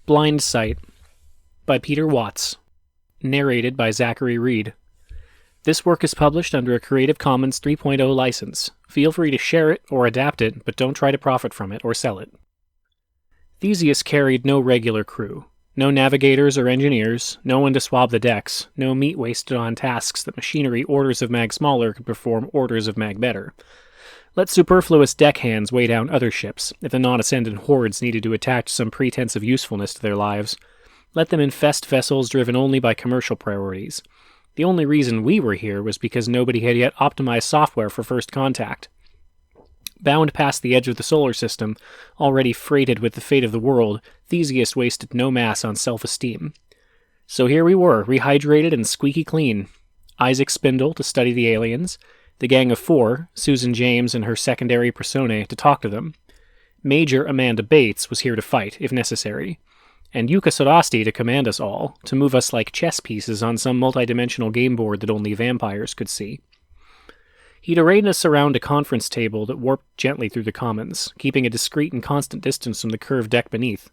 Blindsight by Peter Watts. Narrated by Zachary Reed. This work is published under a Creative Commons 3.0 license. Feel free to share it or adapt it, but don't try to profit from it or sell it. Theseus carried no regular crew. No navigators or engineers, no one to swab the decks, no meat wasted on tasks that machinery orders of mag smaller could perform orders of mag better. Let superfluous deckhands weigh down other ships if the non-ascendant hordes needed to attach some pretense of usefulness to their lives. Let them infest vessels driven only by commercial priorities. The only reason we were here was because nobody had yet optimized software for first contact. Bound past the edge of the solar system, already freighted with the fate of the world, Theseus wasted no mass on self-esteem. So here we were, rehydrated and squeaky clean. Isaac Spindle to study the aliens, the gang of four, Susan James and her secondary personae, to talk to them. Major Amanda Bates was here to fight, if necessary. And Yuka Sorasti to command us all, to move us like chess pieces on some multidimensional game board that only vampires could see. He'd arrayed us around a conference table that warped gently through the commons, keeping a discreet and constant distance from the curved deck beneath.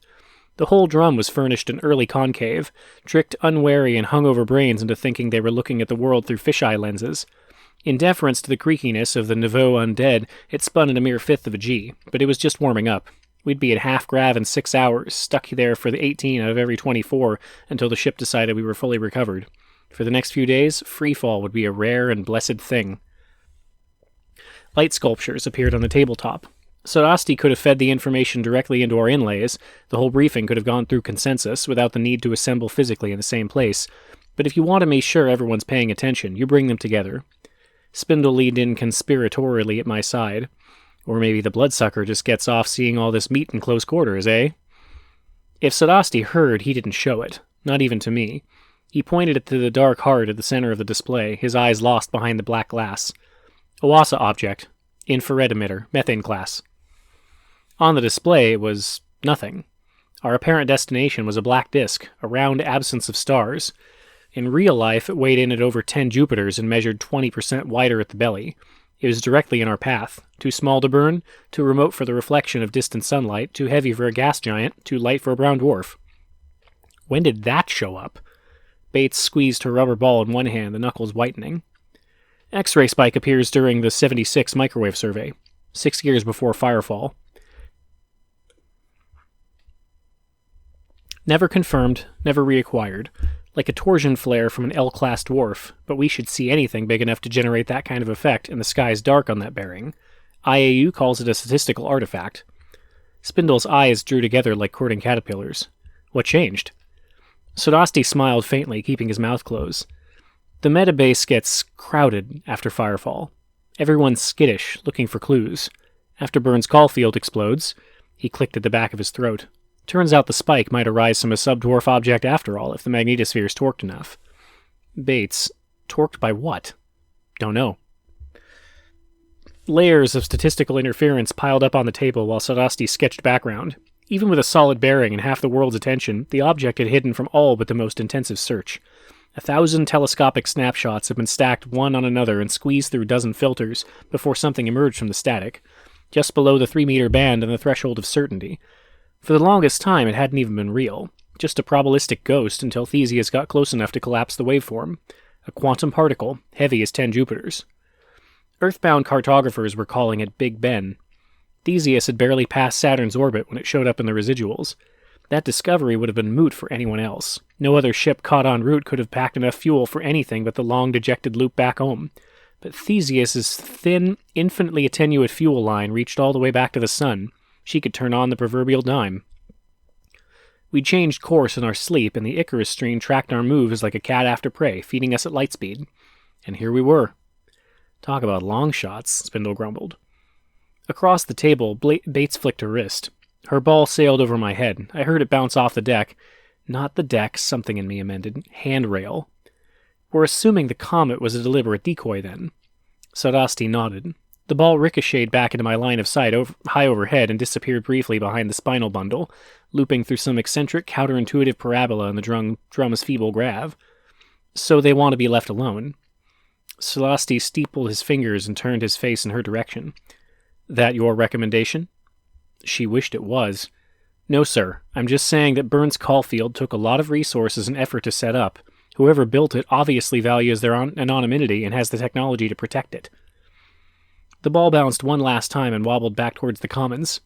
The whole drum was furnished an early concave, tricked unwary and hungover brains into thinking they were looking at the world through fisheye lenses. In deference to the creakiness of the Nouveau Undead, it spun at a mere fifth of a G, but it was just warming up. We'd be at half-grav in 6 hours, stuck there for the 18 out of every 24 until the ship decided we were fully recovered. For the next few days, freefall would be a rare and blessed thing. Light sculptures appeared on the tabletop. Sorasti could have fed the information directly into our inlays. The whole briefing could have gone through consensus without the need to assemble physically in the same place. But if you want to make sure everyone's paying attention, you bring them together. Spindle leaned in conspiratorially at my side. Or maybe the bloodsucker just gets off seeing all this meat in close quarters, eh? If Sorasti heard, he didn't show it. Not even to me. He pointed it to the dark heart at the center of the display, his eyes lost behind the black glass. OASA object. Infrared emitter. Methane class. On the display was nothing. Our apparent destination was a black disk, a round absence of stars. In real life, it weighed in at over 10 Jupiters and measured 20% wider at the belly. It was directly in our path. Too small to burn, too remote for the reflection of distant sunlight, too heavy for a gas giant, too light for a brown dwarf. When did that show up? Bates squeezed her rubber ball in one hand, the knuckles whitening. X-ray spike appears during the 76 microwave survey, 6 years before Firefall. Never confirmed, never reacquired. Like a torsion flare from an L-class dwarf, but we should see anything big enough to generate that kind of effect, and the sky's dark on that bearing. IAU calls it a statistical artifact. Spindle's eyes drew together like courting caterpillars. What changed? Sorasti smiled faintly, keeping his mouth closed. The metabase gets crowded after Firefall. Everyone's skittish, looking for clues. After Burns' Caulfield explodes, he clicked at the back of his throat. Turns out the spike might arise from a subdwarf object after all, if the magnetosphere's torqued enough. Bates. Torqued by what? Don't know. Layers of statistical interference piled up on the table while Sorasti sketched background. Even with a solid bearing and half the world's attention, the object had hidden from all but the most intensive search. 1,000 telescopic snapshots have been stacked one on another and squeezed through a dozen filters before something emerged from the static, just below the 3-meter band and the threshold of certainty. For the longest time, it hadn't even been real, just a probabilistic ghost until Theseus got close enough to collapse the waveform. A quantum particle, heavy as 10 Jupiters. Earthbound cartographers were calling it Big Ben. Theseus had barely passed Saturn's orbit when it showed up in the residuals. That discovery would have been moot for anyone else. No other ship caught en route could have packed enough fuel for anything but the long, dejected loop back home. But Theseus's thin, infinitely attenuate fuel line reached all the way back to the sun. She could turn on the proverbial dime. We changed course in our sleep, and the Icarus stream tracked our moves like a cat after prey, feeding us at light speed. And here we were. Talk about long shots, Spindle grumbled. Across the table, Bates flicked her wrist. Her ball sailed over my head. I heard it bounce off the deck. Not the deck, something in me amended. Handrail. We're assuming the comet was a deliberate decoy, then. Sorasti nodded. The ball ricocheted back into my line of sight high overhead and disappeared briefly behind the spinal bundle, looping through some eccentric, counterintuitive parabola in the drum's feeble grav. So they want to be left alone. Sorasti steepled his fingers and turned his face in her direction. That your recommendation? She wished it was. No, sir. I'm just saying that Burns Caulfield took a lot of resources and effort to set up. Whoever built it obviously values their anonymity and has the technology to protect it. The ball bounced one last time and wobbled back towards the commons.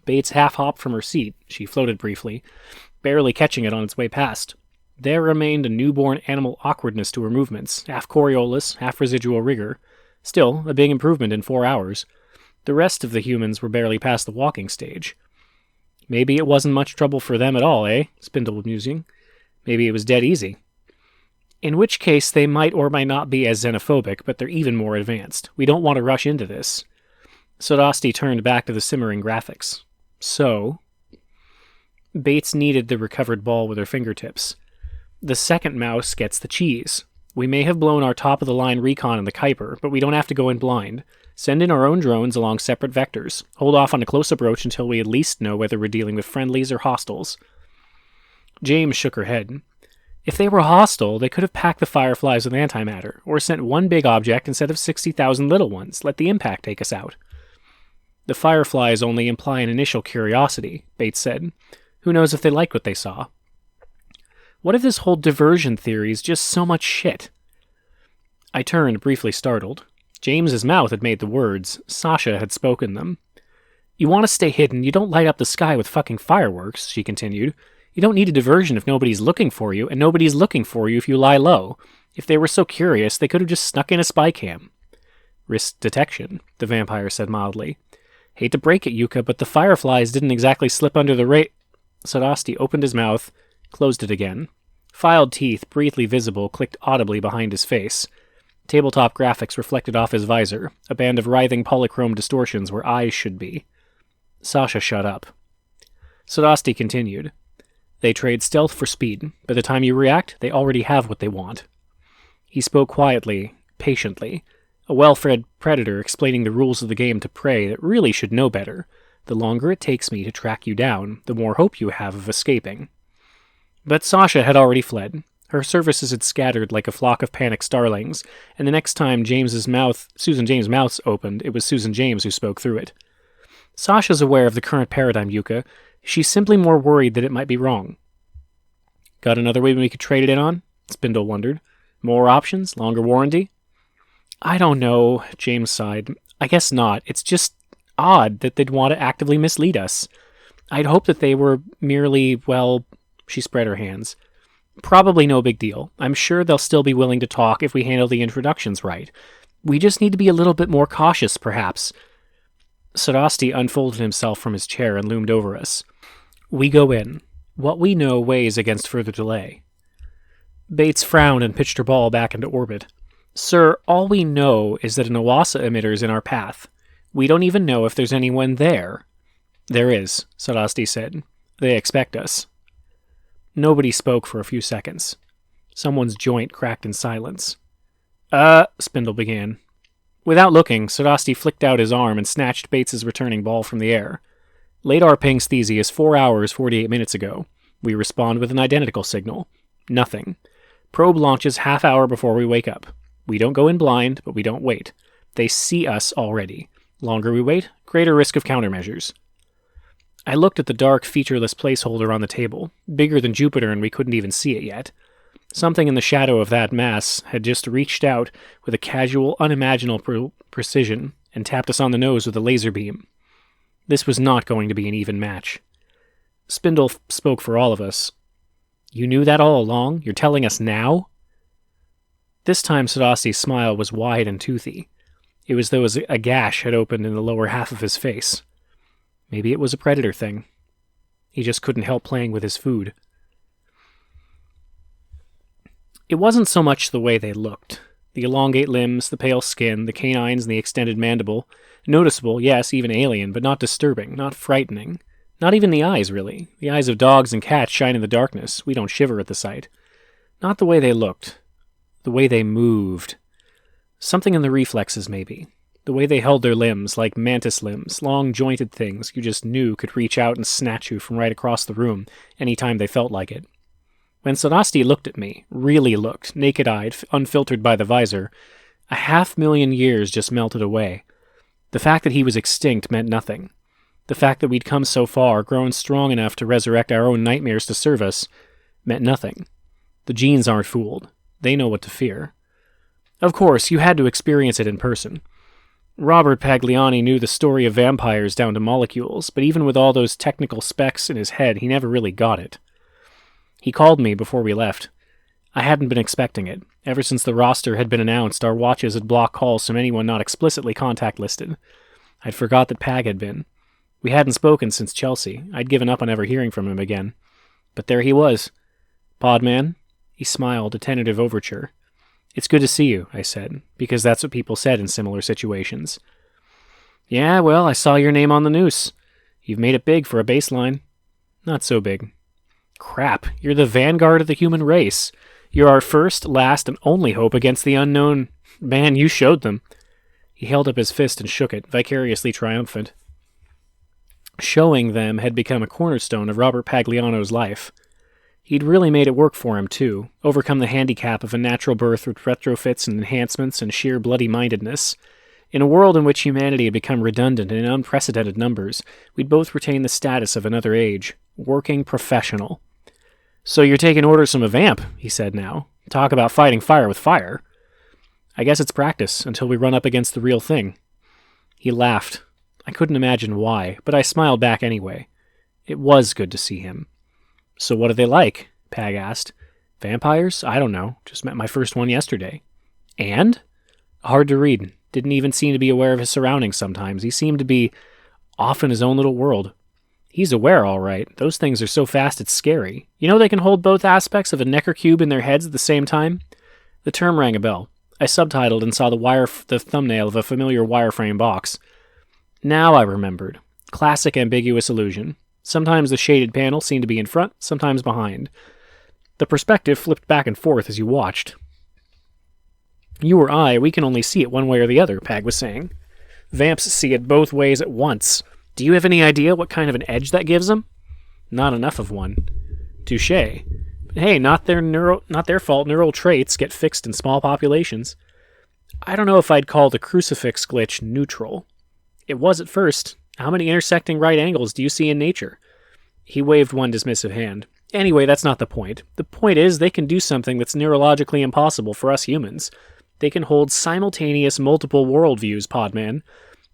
Bates half-hopped from her seat. She floated briefly, barely catching it on its way past. There remained a newborn animal awkwardness to her movements, half Coriolis, half residual rigor. Still, a big improvement in 4 hours. The rest of the humans were barely past the walking stage. Maybe it wasn't much trouble for them at all, eh? Spindle was musing. Maybe it was dead easy. In which case, they might or might not be as xenophobic, but they're even more advanced. We don't want to rush into this. Sodasti turned back to the simmering graphics. So... Bates kneaded the recovered ball with her fingertips. The second mouse gets the cheese. We may have blown our top-of-the-line recon in the Kuiper, but we don't have to go in blind. Send in our own drones along separate vectors. Hold off on a close approach until we at least know whether we're dealing with friendlies or hostiles. James shook her head. If they were hostile, they could have packed the Fireflies with antimatter, or sent one big object instead of 60,000 little ones. Let the impact take us out. The Fireflies only imply an initial curiosity, Bates said. Who knows if they liked what they saw? What if this whole diversion theory is just so much shit? I turned, briefly startled. James's mouth had made the words. Sasha had spoken them. You want to stay hidden, you don't light up the sky with fucking fireworks, she continued. You don't need a diversion if nobody's looking for you, and nobody's looking for you if you lie low. If they were so curious, they could have just snuck in a spy cam. Risk detection, the vampire said mildly. Hate to break it, Yuka, but the Fireflies didn't exactly slip under the Sadasti opened his mouth, closed it again. Filed teeth, briefly visible, clicked audibly behind his face. Tabletop graphics reflected off his visor, a band of writhing polychrome distortions where eyes should be. Sasha shut up. Sadasti continued. They trade stealth for speed. By the time you react, they already have what they want. He spoke quietly, patiently, a well-fed predator explaining the rules of the game to prey that really should know better. The longer it takes me to track you down, the more hope you have of escaping. But Sasha had already fled. Her services had scattered like a flock of panicked starlings, and the next time Susan James' mouth opened, it was Susan James who spoke through it. Sasha's aware of the current paradigm, Yuka. She's simply more worried that it might be wrong. Got another way we could trade it in on? Spindle wondered. More options? Longer warranty? I don't know, James sighed. I guess not. It's just odd that they'd want to actively mislead us. I'd hope that they were merely, well... She spread her hands. Probably no big deal. I'm sure they'll still be willing to talk if we handle the introductions right. We just need to be a little bit more cautious, perhaps. Sadasti unfolded himself from his chair and loomed over us. We go in. What we know weighs against further delay. Bates frowned and pitched her ball back into orbit. Sir, all we know is that an Oasa emitter's in our path. We don't even know if there's anyone there. There is, Sadasti said. They expect us. Nobody spoke for a few seconds. Someone's joint cracked in silence. Spindle began. Without looking, Sadasti flicked out his arm and snatched Bates's returning ball from the air. Ladar pings Theseus 4 hours, 48 minutes ago. We respond with an identical signal. Nothing. Probe launches half hour before we wake up. We don't go in blind, but we don't wait. They see us already. Longer we wait, greater risk of countermeasures. I looked at the dark, featureless placeholder on the table, bigger than Jupiter and we couldn't even see it yet. Something in the shadow of that mass had just reached out with a casual, unimaginable precision and tapped us on the nose with a laser beam. This was not going to be an even match. Spindle spoke for all of us. You knew that all along? You're telling us now? This time Sadasti's smile was wide and toothy. It was though a gash had opened in the lower half of his face. Maybe it was a predator thing. He just couldn't help playing with his food. It wasn't so much the way they looked. The elongate limbs, the pale skin, the canines and the extended mandible. Noticeable, yes, even alien, but not disturbing, not frightening. Not even the eyes, really. The eyes of dogs and cats shine in the darkness. We don't shiver at the sight. Not the way they looked. The way they moved. Something in the reflexes, maybe. The way they held their limbs, like mantis limbs, long jointed things you just knew could reach out and snatch you from right across the room any time they felt like it. When Sadasti looked at me, really looked, naked-eyed, unfiltered by the visor, 500,000 years just melted away. The fact that he was extinct meant nothing. The fact that we'd come so far, grown strong enough to resurrect our own nightmares to serve us, meant nothing. The genes aren't fooled. They know what to fear. Of course, you had to experience it in person. Robert Pagliani knew the story of vampires down to molecules, but even with all those technical specs in his head, he never really got it. He called me before we left. I hadn't been expecting it. Ever since the roster had been announced, our watches had blocked calls from anyone not explicitly contact listed. I'd forgot that Pag had been. We hadn't spoken since Chelsea. I'd given up on ever hearing from him again. But there he was. "Podman?" He smiled, a tentative overture. "It's good to see you," I said, because that's what people said in similar situations. "Yeah, well, I saw your name on the news. You've made it big for a baseline." "Not so big." "Crap, you're the vanguard of the human race. You're our first, last, and only hope against the unknown. Man, you showed them." He held up his fist and shook it, vicariously triumphant. Showing them had become a cornerstone of Robert Pagliano's life. He'd really made it work for him, too, overcome the handicap of a natural birth with retrofits and enhancements and sheer bloody-mindedness. In a world in which humanity had become redundant in unprecedented numbers, we'd both retain the status of another age, working professional. "So you're taking orders from a vamp," he said now. "Talk about fighting fire with fire." "I guess it's practice, until we run up against the real thing." He laughed. I couldn't imagine why, but I smiled back anyway. It was good to see him. "So what are they like?" Pag asked. "Vampires? I don't know. Just met my first one yesterday." "And?" Hard to read. Didn't even seem to be aware of his surroundings sometimes. He seemed to be off in his own little world. He's aware, all right. Those things are so fast it's scary. You know they can hold both aspects of a Necker cube in their heads at the same time? The term rang a bell. I subtitled and saw the thumbnail of a familiar wireframe box. Now I remembered. Classic ambiguous illusion. Sometimes the shaded panel seemed to be in front, sometimes behind. The perspective flipped back and forth as you watched. "You or I, we can only see it one way or the other," Pag was saying. "Vamps see it both ways at once. Do you have any idea what kind of an edge that gives them?" "Not enough of one." "Touché. But hey, not their fault neural traits get fixed in small populations. I don't know if I'd call the crucifix glitch neutral. It was at first. How many intersecting right angles do you see in nature?" He waved one dismissive hand. "Anyway, that's not the point. The point is they can do something that's neurologically impossible for us humans. They can hold simultaneous multiple worldviews, Podman.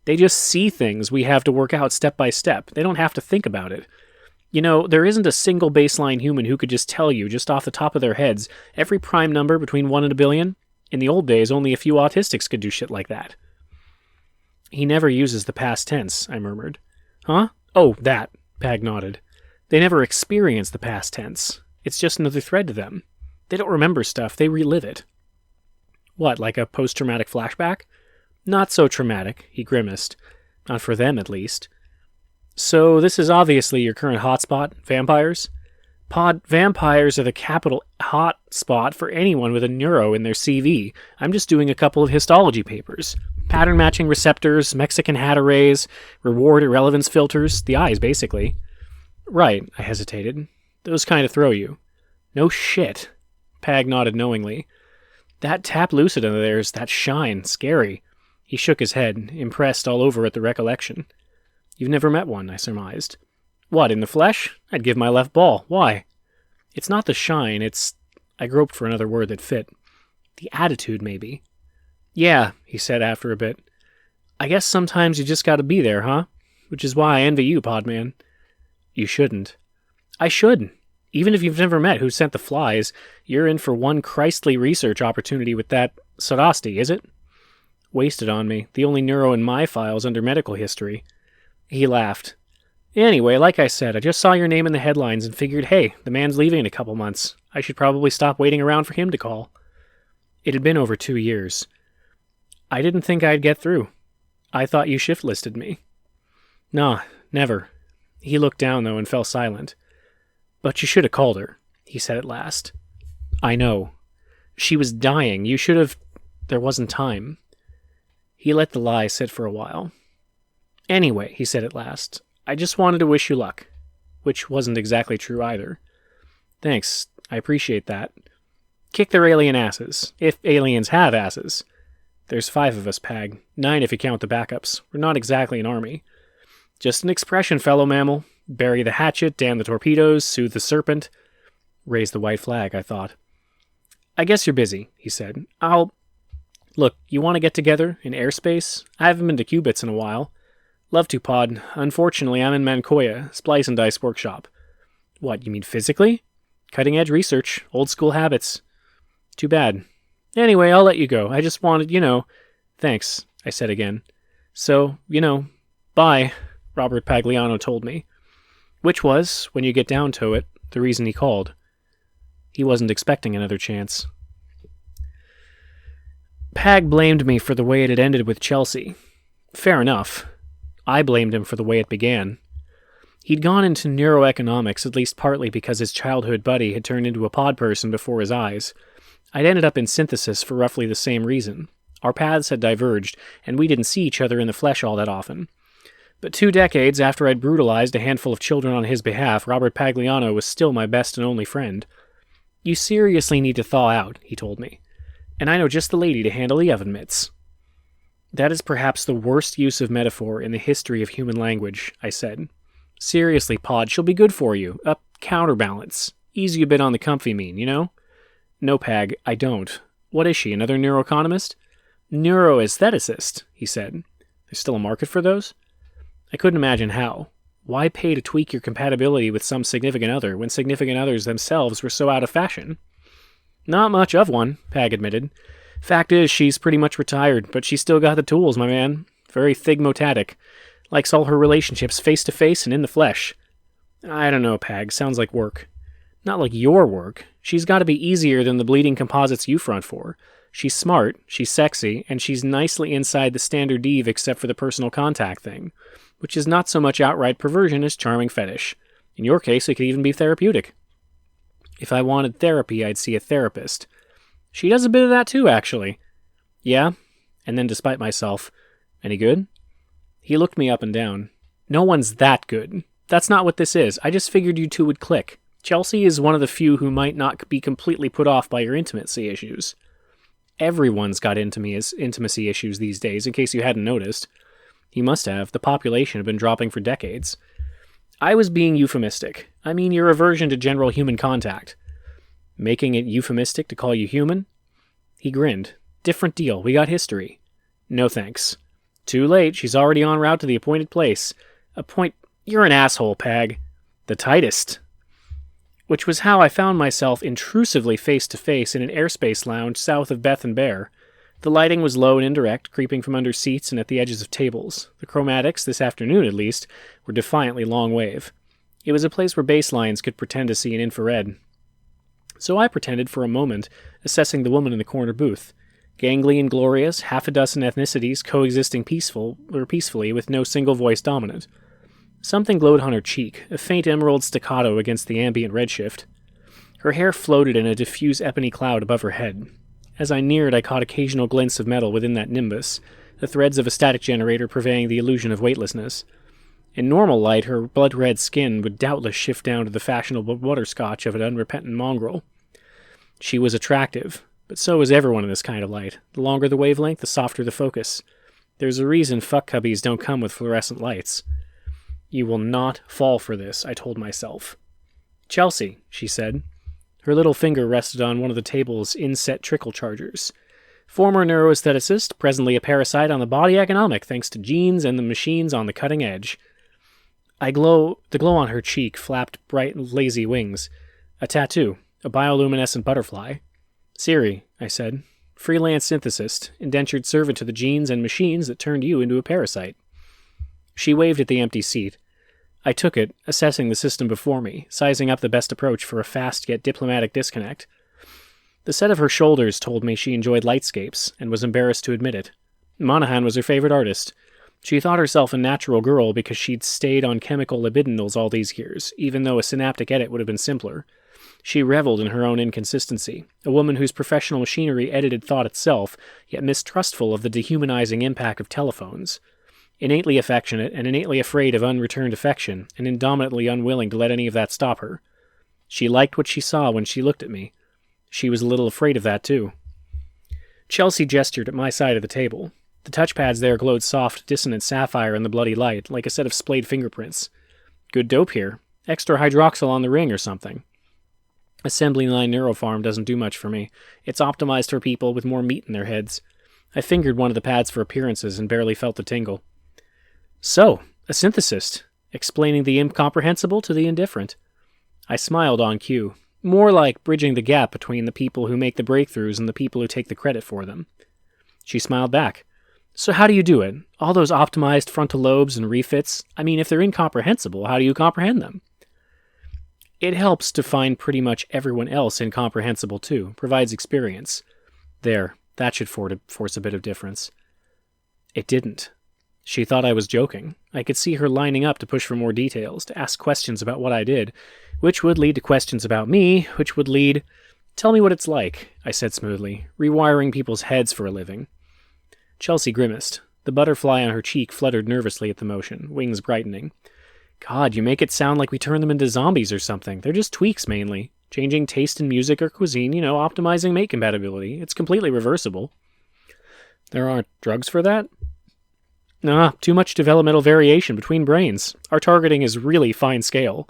They just see things we have to work out step by step. They don't have to think about it. You know, there isn't a single baseline human who could just tell you, just off the top of their heads, every prime number between 1 and a billion. In the old days, only a few autistics could do shit like that." "He never uses the past tense," I murmured. "Huh? Oh, that," Pag nodded. "They never experience the past tense. It's just another thread to them. They don't remember stuff, they relive it." "What, like a post-traumatic flashback?" "Not so traumatic," he grimaced. "Not for them, at least." "So this is obviously your current hotspot, vampires?" Vampires are the capital hot spot for anyone with a neuro in their CV. I'm just doing a couple of histology papers. Pattern matching receptors, Mexican hat arrays, reward irrelevance filters, the eyes, basically." "Right," I hesitated. "Those kind of throw you." "No shit." Pag nodded knowingly. "That tap lucida there's, that shine, scary." He shook his head, impressed all over at the recollection. "You've never met one," I surmised. "What, in the flesh? I'd give my left ball. Why?" "It's not the shine, it's..." I groped for another word that fit. "The attitude, maybe." "Yeah," he said after a bit. "I guess sometimes you just gotta be there, huh? Which is why I envy you, Podman." "You shouldn't." "I should. Even if you've never met Who Sent the Flies, you're in for one Christly research opportunity with that Sarasti, is it?" "Wasted on me. The only neuro in my files under medical history." He laughed. "Anyway, like I said, I just saw your name in the headlines and figured, hey, the man's leaving in a couple months. I should probably stop waiting around for him to call." It had been over 2 years. "I didn't think I'd get through. I thought you shift-listed me." "Nah, never." He looked down, though, and fell silent. "But you should have called her," he said at last. "I know. She was dying. You should have... There wasn't time." He let the lie sit for a while. "Anyway," he said at last, "I just wanted to wish you luck." Which wasn't exactly true either. "Thanks. I appreciate that. Kick their alien asses. If aliens have asses. There's 5 of us, Pag. 9 if you count the backups. We're not exactly an army." Just an expression, fellow mammal. Bury the hatchet, damn the torpedoes, soothe the serpent. Raise the white flag, I thought. I guess you're busy, he said. Look, you want to get together in airspace? I haven't been to Qubits in a while. Love to, Pod. Unfortunately, I'm in Mankoya, Splice and Dice Workshop. What, you mean physically? Cutting-edge research, old-school habits. Too bad. Anyway, I'll let you go. I just wanted, Thanks, I said again. So, bye, Robert Pagliano told me. Which was, when you get down to it, the reason he called. He wasn't expecting another chance. Pag blamed me for the way it had ended with Chelsea. Fair enough. I blamed him for the way it began. He'd gone into neuroeconomics at least partly because his childhood buddy had turned into a pod person before his eyes. I'd ended up in synthesis for roughly the same reason. Our paths had diverged, and we didn't see each other in the flesh all that often. But 2 decades after I'd brutalized a handful of children on his behalf, Robert Pagliano was still my best and only friend. You seriously need to thaw out, he told me. And I know just the lady to handle the oven mitts. That is perhaps the worst use of metaphor in the history of human language, I said. Seriously, Pod, she'll be good for you. A counterbalance. Ease you a bit on the comfy mean, No, Pag, I don't. What is she, another neuroeconomist? Neuroaestheticist, he said. There's still a market for those? I couldn't imagine how. Why pay to tweak your compatibility with some significant other when significant others themselves were so out of fashion? Not much of one, Pag admitted. Fact is, she's pretty much retired, but she's still got the tools, my man. Very thigmotatic. Likes all her relationships face-to-face and in the flesh. I don't know, Pag. Sounds like work. Not like your work. She's got to be easier than the bleeding composites you front for. She's smart, she's sexy, and she's nicely inside the standard Eve except for the personal contact thing, which is not so much outright perversion as charming fetish. In your case, it could even be therapeutic. If I wanted therapy, I'd see a therapist. She does a bit of that too, actually. Yeah? And then despite myself, any good? He looked me up and down. No one's that good. That's not what this is. I just figured you two would click. Chelsea is one of the few who might not be completely put off by your intimacy issues. Everyone's got intimacy issues these days, in case you hadn't noticed. He must have. The population had been dropping for decades. I was being euphemistic. I mean your aversion to general human contact. Making it euphemistic to call you human? He grinned. Different deal. We got history. No thanks. Too late. She's already en route to the appointed place. You're an asshole, Pag. The tightest. Which was how I found myself intrusively face-to-face in an airspace lounge south of Beth and Bear. The lighting was low and indirect, creeping from under seats and at the edges of tables. The chromatics, this afternoon at least, were defiantly long wave. It was a place where baselines could pretend to see in infrared. So I pretended for a moment, assessing the woman in the corner booth. Gangly and glorious, half a dozen ethnicities coexisting peacefully with no single voice dominant. Something glowed on her cheek, a faint emerald staccato against the ambient redshift. Her hair floated in a diffuse ebony cloud above her head. As I neared, I caught occasional glints of metal within that nimbus, the threads of a static generator purveying the illusion of weightlessness. In normal light, her blood-red skin would doubtless shift down to the fashionable butterscotch of an unrepentant mongrel. She was attractive, but so is everyone in this kind of light. The longer the wavelength, the softer the focus. There's a reason fuck cubbies don't come with fluorescent lights. You will not fall for this, I told myself. Chelsea, she said. Her little finger rested on one of the table's inset trickle chargers. Former neuroaestheticist, presently a parasite on the body economic thanks to genes and the machines on the cutting edge. The glow on her cheek flapped bright lazy wings. A tattoo, a bioluminescent butterfly. Siri, I said. Freelance synthesist, indentured servant to the genes and machines that turned you into a parasite. She waved at the empty seat. I took it, assessing the system before me, sizing up the best approach for a fast yet diplomatic disconnect. The set of her shoulders told me she enjoyed lightscapes, and was embarrassed to admit it. Monahan was her favorite artist. She thought herself a natural girl because she'd stayed on chemical libidinals all these years, even though a synaptic edit would have been simpler. She reveled in her own inconsistency, a woman whose professional machinery edited thought itself, yet mistrustful of the dehumanizing impact of telephones. Innately affectionate and innately afraid of unreturned affection, and indomitantly unwilling to let any of that stop her. She liked what she saw when she looked at me. She was a little afraid of that, too. Chelsea gestured at my side of the table. The touchpads there glowed soft, dissonant sapphire in the bloody light, like a set of splayed fingerprints. Good dope here. Extra hydroxyl on the ring or something. Assembly line neurofarm doesn't do much for me. It's optimized for people with more meat in their heads. I fingered one of the pads for appearances and barely felt the tingle. So, a synthesist, explaining the incomprehensible to the indifferent. I smiled on cue. More like bridging the gap between the people who make the breakthroughs and the people who take the credit for them. She smiled back. So how do you do it? All those optimized frontal lobes and refits? I mean, if they're incomprehensible, how do you comprehend them? It helps to find pretty much everyone else incomprehensible too. Provides experience. There, that should force a bit of difference. It didn't. She thought I was joking. I could see her lining up to push for more details, to ask questions about what I did, which would lead to questions about me, which would lead... Tell me what it's like, I said smoothly, rewiring people's heads for a living. Chelsea grimaced. The butterfly on her cheek fluttered nervously at the motion, wings brightening. God, you make it sound like we turn them into zombies or something. They're just tweaks, mainly. Changing taste in music or cuisine, optimizing mate compatibility. It's completely reversible. There aren't drugs for that? Nah, too much developmental variation between brains. Our targeting is really fine scale.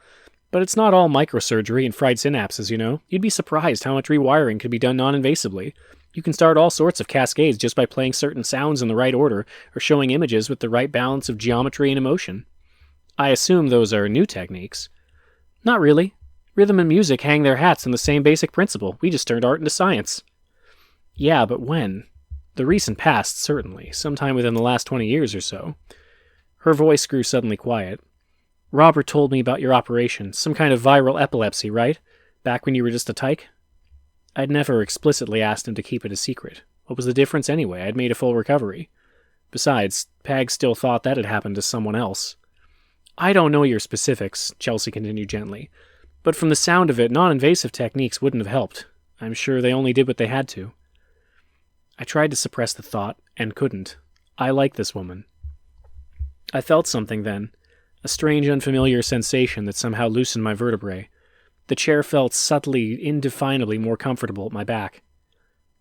But it's not all microsurgery and fried synapses, You'd be surprised how much rewiring could be done non-invasively. You can start all sorts of cascades just by playing certain sounds in the right order or showing images with the right balance of geometry and emotion. I assume those are new techniques. Not really. Rhythm and music hang their hats on the same basic principle. We just turned art into science. Yeah, but when? The recent past, certainly. Sometime within the last 20 years or so. Her voice grew suddenly quiet. Robert told me about your operation. Some kind of viral epilepsy, right? Back when you were just a tyke? I'd never explicitly asked him to keep it a secret. What was the difference anyway? I'd made a full recovery. Besides, Pag still thought that had happened to someone else. I don't know your specifics, Chelsea continued gently, but from the sound of it, non-invasive techniques wouldn't have helped. I'm sure they only did what they had to. I tried to suppress the thought, and couldn't. I like this woman. I felt something then, a strange unfamiliar sensation that somehow loosened my vertebrae. The chair felt subtly, indefinably more comfortable at my back.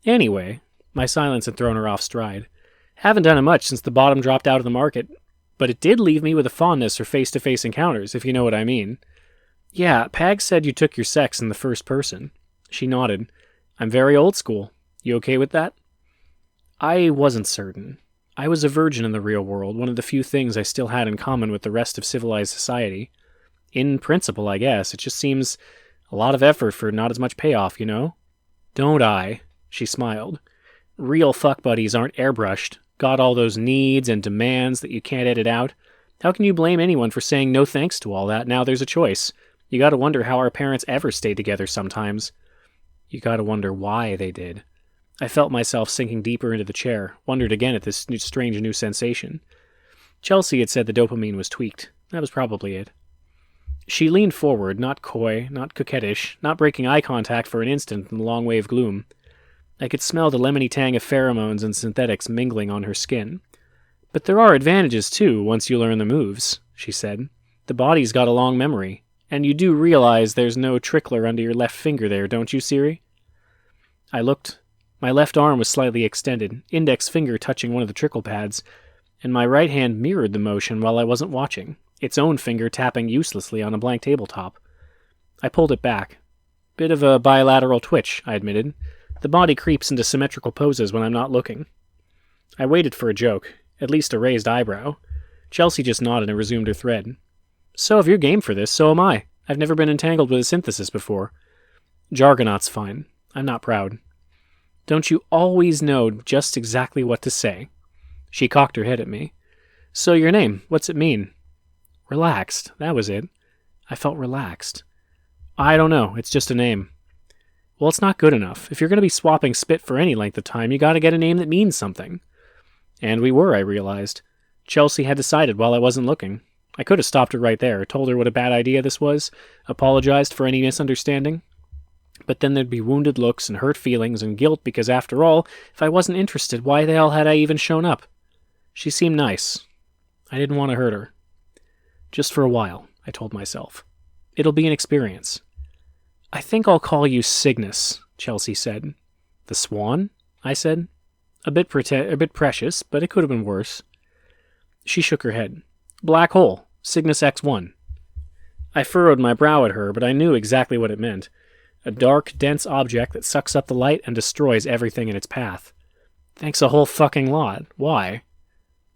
Anyway, my silence had thrown her off stride. Haven't done it much since the bottom dropped out of the market, but it did leave me with a fondness for face-to-face encounters, if you know what I mean. Yeah, Pag said you took your sex in the first person. She nodded. I'm very old school. You okay with that? I wasn't certain. I was a virgin in the real world, one of the few things I still had in common with the rest of civilized society. In principle, I guess. It just seems a lot of effort for not as much payoff, Don't I? She smiled. Real fuck buddies aren't airbrushed. Got all those needs and demands that you can't edit out. How can you blame anyone for saying no thanks to all that? Now there's a choice. You gotta wonder how our parents ever stayed together sometimes. You gotta wonder why they did. I felt myself sinking deeper into the chair, wondered again at this strange new sensation. Chelsea had said the dopamine was tweaked. That was probably it. She leaned forward, not coy, not coquettish, not breaking eye contact for an instant in the long wave gloom. I could smell the lemony tang of pheromones and synthetics mingling on her skin. But there are advantages, too, once you learn the moves, she said. The body's got a long memory, and you do realize there's no trickler under your left finger there, don't you, Siri? I looked. My left arm was slightly extended, index finger touching one of the trickle pads, and my right hand mirrored the motion while I wasn't watching, its own finger tapping uselessly on a blank tabletop. I pulled it back. Bit of a bilateral twitch, I admitted. The body creeps into symmetrical poses when I'm not looking. I waited for a joke, at least a raised eyebrow. Chelsea just nodded and resumed her thread. So if you're game for this, so am I. I've never been entangled with a synthesis before. Jargonaut's fine. I'm not proud. Don't you always know just exactly what to say? She cocked her head at me. So your name, what's it mean? Relaxed, that was it. I felt relaxed. I don't know, it's just a name. Well, it's not good enough. If you're going to be swapping spit for any length of time, you got to get a name that means something. And we were, I realized. Chelsea had decided while I wasn't looking. I could have stopped her right there, told her what a bad idea this was, apologized for any misunderstanding. But then there'd be wounded looks and hurt feelings and guilt because, after all, if I wasn't interested, why the hell had I even shown up? She seemed nice. I didn't want to hurt her. Just for a while, I told myself. It'll be an experience. I think I'll call you Cygnus, Chelsea said. The Swan? I said. A bit precious, but it could have been worse. She shook her head. Black hole. Cygnus X1. I furrowed my brow at her, but I knew exactly what it meant. A dark, dense object that sucks up the light and destroys everything in its path. Thanks a whole fucking lot. Why?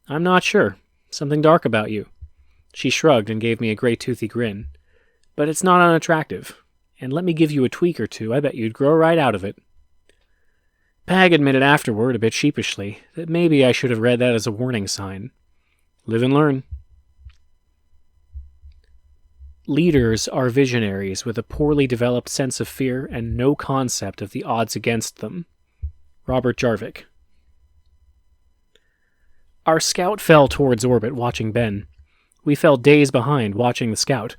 I'm not sure. Something dark about you. She shrugged and gave me a grey toothy grin. But it's not unattractive. And let me give you a tweak or two, I bet you'd grow right out of it. Pag admitted afterward, a bit sheepishly, that maybe I should have read that as a warning sign. Live and learn. Leaders are visionaries with a poorly developed sense of fear and no concept of the odds against them. Robert Jarvik. Our scout fell towards orbit watching Ben. We fell days behind watching the scout,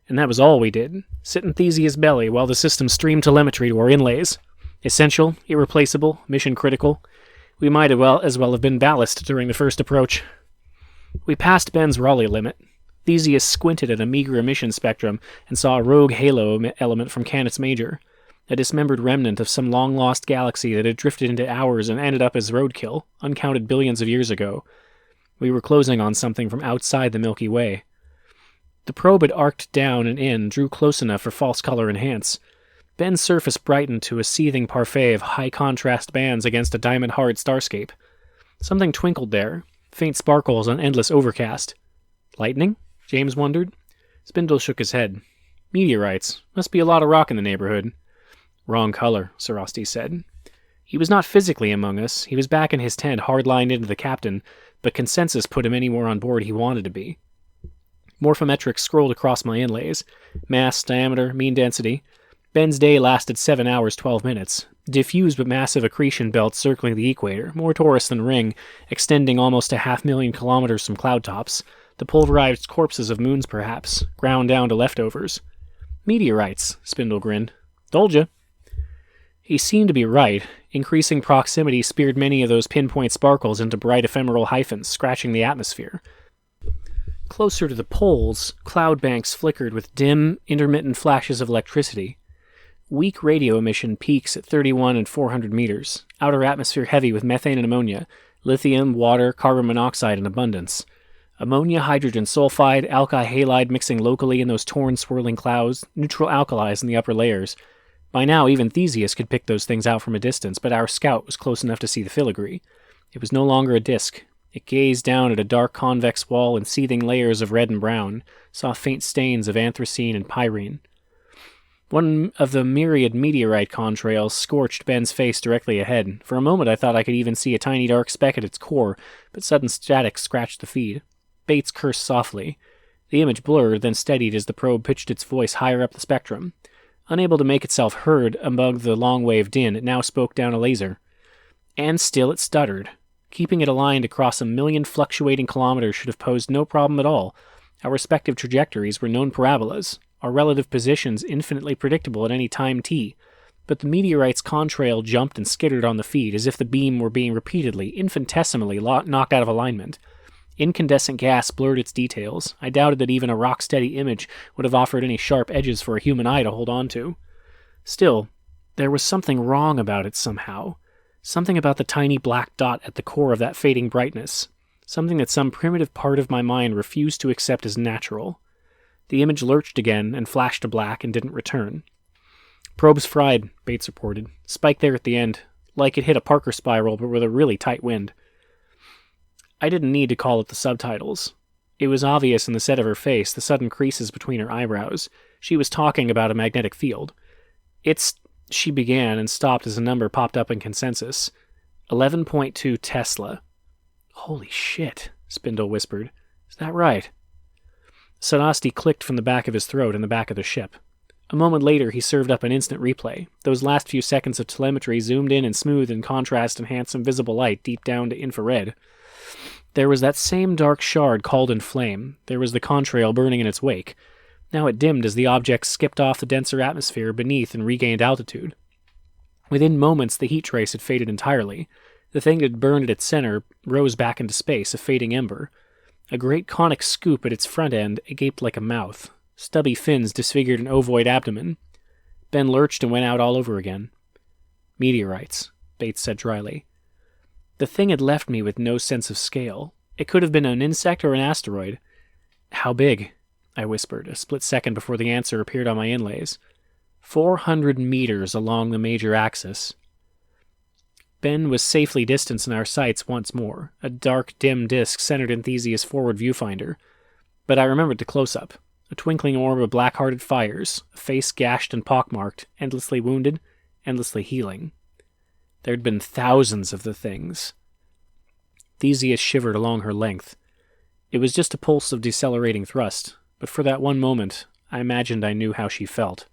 and that was all we did, sit in Theseus' belly while the system streamed telemetry to our inlays. Essential, irreplaceable, mission critical. We might as well have been ballast during the first approach. We passed Ben's Raleigh limit. Theseus squinted at a meager emission spectrum and saw a rogue halo element from Canis Major, a dismembered remnant of some long-lost galaxy that had drifted into ours and ended up as roadkill, uncounted billions of years ago. We were closing on something from outside the Milky Way. The probe had arced down and in, drew close enough for false color enhance. Ben's surface brightened to a seething parfait of high-contrast bands against a diamond-hard starscape. Something twinkled there, faint sparkles on endless overcast. Lightning? James wondered. Spindle shook his head. Meteorites. Must be a lot of rock in the neighborhood. Wrong color, Sarasti said. He was not physically among us. He was back in his tent, hard-lined into the captain, but consensus put him anywhere on board he wanted to be. Morphometrics scrolled across my inlays. Mass, diameter, mean density. Ben's day lasted 7 hours, 12 minutes. Diffused but massive accretion belts circling the equator, more torus than ring, extending almost 500,000 kilometers from cloud tops. The pulverized corpses of moons, perhaps, ground down to leftovers. Meteorites, Spindle grinned. Told ya. He seemed to be right. Increasing proximity speared many of those pinpoint sparkles into bright ephemeral hyphens, scratching the atmosphere. Closer to the poles, cloud banks flickered with dim, intermittent flashes of electricity. Weak radio emission peaks at 31 and 400 meters. Outer atmosphere heavy with methane and ammonia. Lithium, water, carbon monoxide in abundance. Ammonia, hydrogen sulfide, alkyl halide mixing locally in those torn, swirling clouds, neutral alkalis in the upper layers. By now, even Theseus could pick those things out from a distance, but our scout was close enough to see the filigree. It was no longer a disk. It gazed down at a dark convex wall in seething layers of red and brown, saw faint stains of anthracene and pyrene. One of the myriad meteorite contrails scorched Ben's face directly ahead. For a moment I thought I could even see a tiny dark speck at its core, but sudden static scratched the feed. Bates cursed softly. The image blurred, then steadied as the probe pitched its voice higher up the spectrum. Unable to make itself heard among the long-wave din, it now spoke down a laser. And still it stuttered. Keeping it aligned across 1,000,000 fluctuating kilometers should have posed no problem at all. Our respective trajectories were known parabolas, our relative positions infinitely predictable at any time t. But the meteorite's contrail jumped and skittered on the feed as if the beam were being repeatedly, infinitesimally knocked out of alignment. Incandescent gas blurred its details. I doubted that even a rock-steady image would have offered any sharp edges for a human eye to hold on to. Still, there was something wrong about it somehow. Something about the tiny black dot at the core of that fading brightness. Something that some primitive part of my mind refused to accept as natural. The image lurched again and flashed to black and didn't return. Probe's fried, Bates reported. Spike there at the end, like it hit a Parker spiral but with a really tight wind. I didn't need to call it the subtitles. It was obvious in the set of her face, the sudden creases between her eyebrows. She was talking about a magnetic field. It's... She began and stopped as a number popped up in consensus. 11.2 Tesla. Holy shit, Spindle whispered. Is that right? Sarasti clicked from the back of his throat in the back of the ship. A moment later, he served up an instant replay. Those last few seconds of telemetry zoomed in and smoothed in contrast enhanced some visible light deep down to infrared. There was that same dark shard called in flame. There was the contrail burning in its wake. Now it dimmed as the object skipped off the denser atmosphere beneath and regained altitude. Within moments, the heat trace had faded entirely. The thing that had burned at its center rose back into space, a fading ember. A great conic scoop at its front end, it gaped like a mouth. Stubby fins disfigured an ovoid abdomen. Ben lurched and went out all over again. Meteorites, Bates said dryly. The thing had left me with no sense of scale. It could have been an insect or an asteroid. How big? I whispered, a split second before the answer appeared on my inlays. 400 meters along the major axis. Ben was safely distanced in our sights once more, a dark, dim disk centered in Theseus' forward viewfinder. But I remembered the close-up. A twinkling orb of black-hearted fires, a face gashed and pockmarked, endlessly wounded, endlessly healing. There'd been thousands of the things. Theseus shivered along her length. It was just a pulse of decelerating thrust, but for that one moment, I imagined I knew how she felt.